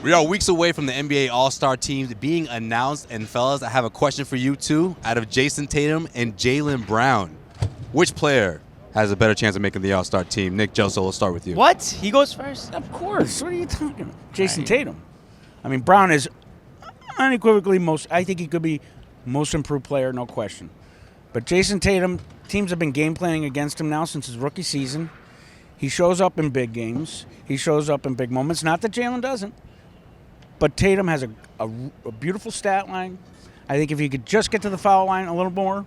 We are weeks away from the NBA All-Star teams being announced. And, fellas, I have a question for you, too. Out of Jayson Tatum and Jaylen Brown, which player has a better chance of making the All-Star team? Nick, Gelso, we'll start with you. What? He goes first? Of course. What are you talking about? Jayson Tatum. I mean, Brown is unequivocally I think he could be most improved player, no question. But Jayson Tatum, teams have been game planning against him now since his rookie season. He shows up in big games. He shows up in big moments. Not that Jaylen doesn't. But Tatum has a beautiful stat line. I think if he could just get to the foul line a little more,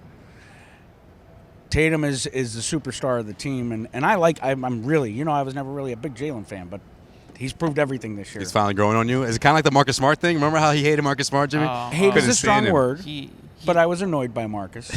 Tatum is the superstar of the team. And I'm really, I was never really a big Jaylen fan, but he's proved everything this year. He's finally growing on you. Is it kind of like the Marcus Smart thing? Remember how he hated Marcus Smart, Jimmy? Hate is a strong word, He but I was annoyed by Marcus.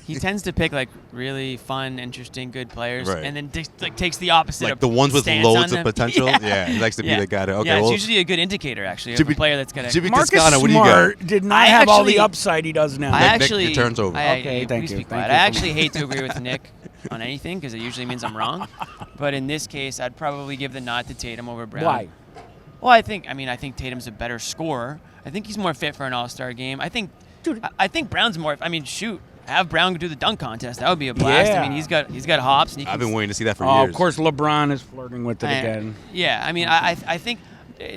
He tends to pick like really fun, interesting, good players, Right. and then takes the opposite. Like the ones with stance loads on of them. potential? Yeah, he likes to be the guy to, okay, yeah, it's well, usually a good indicator, actually, of Jimmy- a player that's going to... Jimmy Marcus Toscano, what do you got? Smart did not have all the upside he does now. Nick, your turn's over. Okay, thank you. I actually hate to agree with Nick on anything because it usually means I'm wrong. But in this case, I'd probably give the nod to Tatum over Brown. Why? Well, I think Tatum's a better scorer. I think he's more fit for an All-Star game. I think Brown's more... shoot. Have Brown do the dunk contest. That would be a blast. Yeah. I mean, he's got hops. And he I've been waiting to see that for Oh, years. of course, LeBron is flirting with it again. Yeah, I think,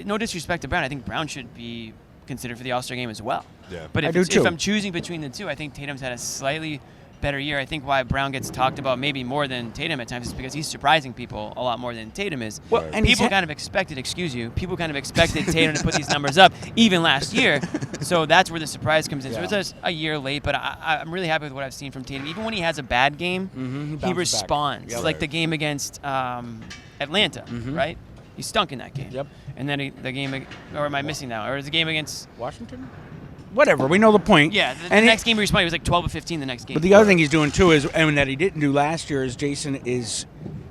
no disrespect to Brown, I think Brown should be considered for the All-Star game as well. Yeah. But I do too. if I'm choosing between the two, I think Tatum's had a slightly better year. I think why Brown gets talked about maybe more than Tatum at times is because he's surprising people a lot more than Tatum is. Well, and people kind of expected Tatum to put these numbers up even last year. So that's where the surprise comes in. Yeah. So it's a year late, but I'm really happy with what I've seen from Tatum. Even when he has a bad game, he responds. Yep. Like the game against Atlanta, right? He stunk in that game. Yep. And then the game, or am I missing now? Or is the game against Washington? Whatever, we know the point. Yeah, the next game he responded, he was like 12 of 15 the next game. But the other thing he's doing too is, and that he didn't do last year, is Jayson is,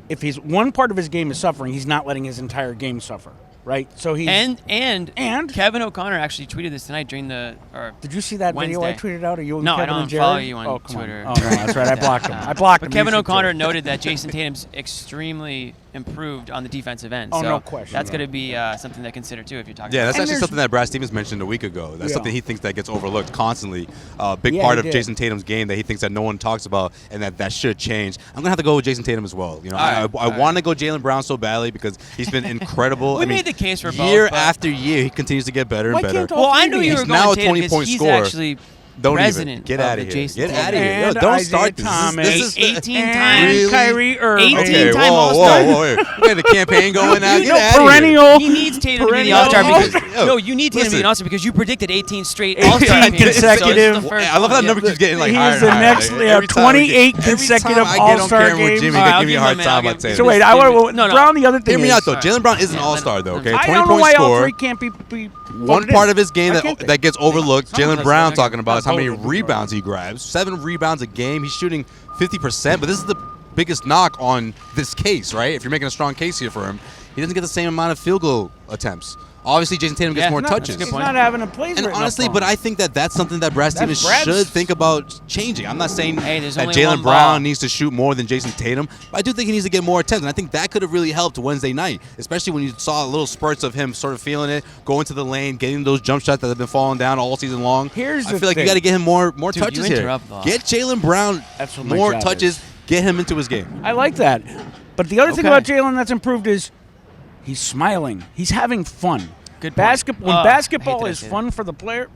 if he's one part of his game is suffering, he's not letting his entire game suffer, right? So he's and Kevin O'Connor actually tweeted this tonight during Did you see that video I Wednesday. tweeted out? Are you No, Kevin I don't and Jared? follow you on come Twitter. Oh no, that's right. I blocked him. I blocked him. But Kevin You should O'Connor too. noted that Jayson Tatum's extremely improved on the defensive end. Oh, so no question. That's going to be something to consider too if you're talking. Yeah, about that's it. actually something that Brad Stevens mentioned a week ago. That's something he thinks that gets overlooked constantly. Big Yeah, part he of did. Jayson Tatum's game that he thinks that no one talks about and that should change. I'm gonna have to go with Jayson Tatum as well. I want to go Jaylen Brown so badly because he's been incredible. We made the case for both, year but- after year. He continues to get better and better. Well, I knew you were He's now going a Tatum because 20-point he's scorer. actually Don't president even get of out the of here. Jason Get out of Tatum. here. Yo, And don't Isaiah start this. Thomas. This is 18 And times. Really? Kyrie Irving. 18-time whoa, All-Star. whoa. We got the campaign going now. Get out of here. perennial. He needs Tatum to be the Perennial All-Star because All-Star. you need Tatum to be Listen. an All-Star because you predicted 18 straight 18 All-Star appearances. consecutive. So this is the first I love how one. that number keeps getting like He higher is and the higher. next Every time we 28 get- consecutive every time I get on All-Star camera with games. Jimmy, All right, give I'll me a give hard him a time. minute. I'd say So this. wait, No. Brown, the other thing Hear me is, out though. Jaylen Brown is an all-star though. Okay, I don't know 20-point why all scorer. three can't be One voted part in. of his game I can't that gets overlooked, Someone Jaylen has Brown to talking about is how many vote. rebounds he grabs. 7 rebounds a game. He's shooting 50%, but this is the biggest knock on this case, right? If you're making a strong case here for him, he doesn't get the same amount of field goal attempts. Obviously, Jayson Tatum gets more touches. that's a good He's point. not having a place. And written honestly, up but on I him. think that's something that Brad Stevens Brad's- should think about changing. I'm not saying Hey, there's that only Jaylen one Brown ball. needs to shoot more than Jayson Tatum, but I do think he needs to get more attempts, and I think that could have really helped Wednesday night, especially when you saw little spurts of him sort of feeling it, going to the lane, getting those jump shots that have been falling down all season long. Here's I the feel like you thing. got to get him more Dude, touches you here. interrupt, Bob. Get Jaylen Brown That's what my more job touches, is. get him into his game. I like that. But the other thing Okay. about Jaylen that's improved is he's smiling. He's having fun. Good point. When I hate basketball that I is say fun that. for the player,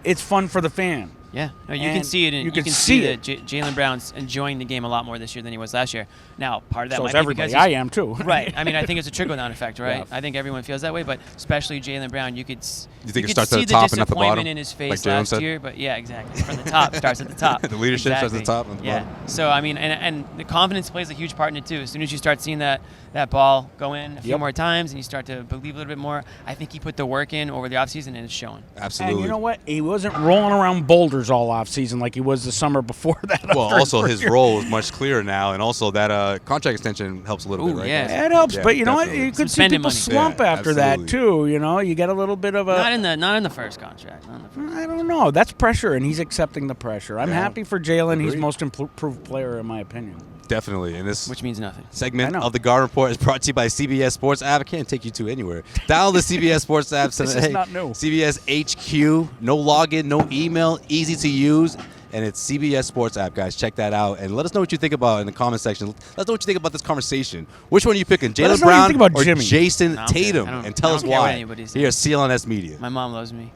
it's fun for the fan. Yeah, no, you And can see it. You can see that Jaylen Brown's enjoying the game a lot more this year than he was last year. Now, part of that So might is be everybody. because I am too. right. I mean, I think it's a trickle-down effect, right? Yeah. I think everyone feels that way, but especially Jaylen Brown, you could You think it could starts at see the top the and not the disappointment bottom, in his face like Jaylen last said? year. But yeah, exactly. From the top starts at the top. The leadership starts at the top and the yeah. bottom. So I mean, and the confidence plays a huge part in it too. As soon as you start seeing that ball go in a few Yep. more times and you start to believe a little bit more, I think he put the work in over the offseason and it's showing. Absolutely. And you know what? He wasn't rolling around boulders all off season like he was the summer before that. Well, after also his career. role is much clearer now, and also that contract extension helps a little Ooh, bit, right? yeah. guys? It helps, Yeah, but you know what? definitely. You could Some see spending people money. slump Yeah, after that absolutely. too. You know, you get a little bit of a. Not in the first contract. Not in the first. I don't know. That's pressure, and he's accepting the pressure. I'm Yeah. happy for Jaylen. He's Agreed. most improved player in my opinion. Definitely. And this which means nothing. segment I know. of the Garden Report is brought to you by CBS Sports app. I can't take you to anywhere. Download the CBS Sports app. This is not new. CBS HQ. No login, no email, easy to use. And it's CBS Sports app, guys. Check that out. And let us know what you think about in the comment section. Let us know what you think about this conversation. Which one are you picking? Let us Jaylen know what you Brown think about or Jimmy. Jayson I don't care. Tatum? I don't- And tell I us don't care what why. anybody says. Here at CLNS Media. My mom loves me.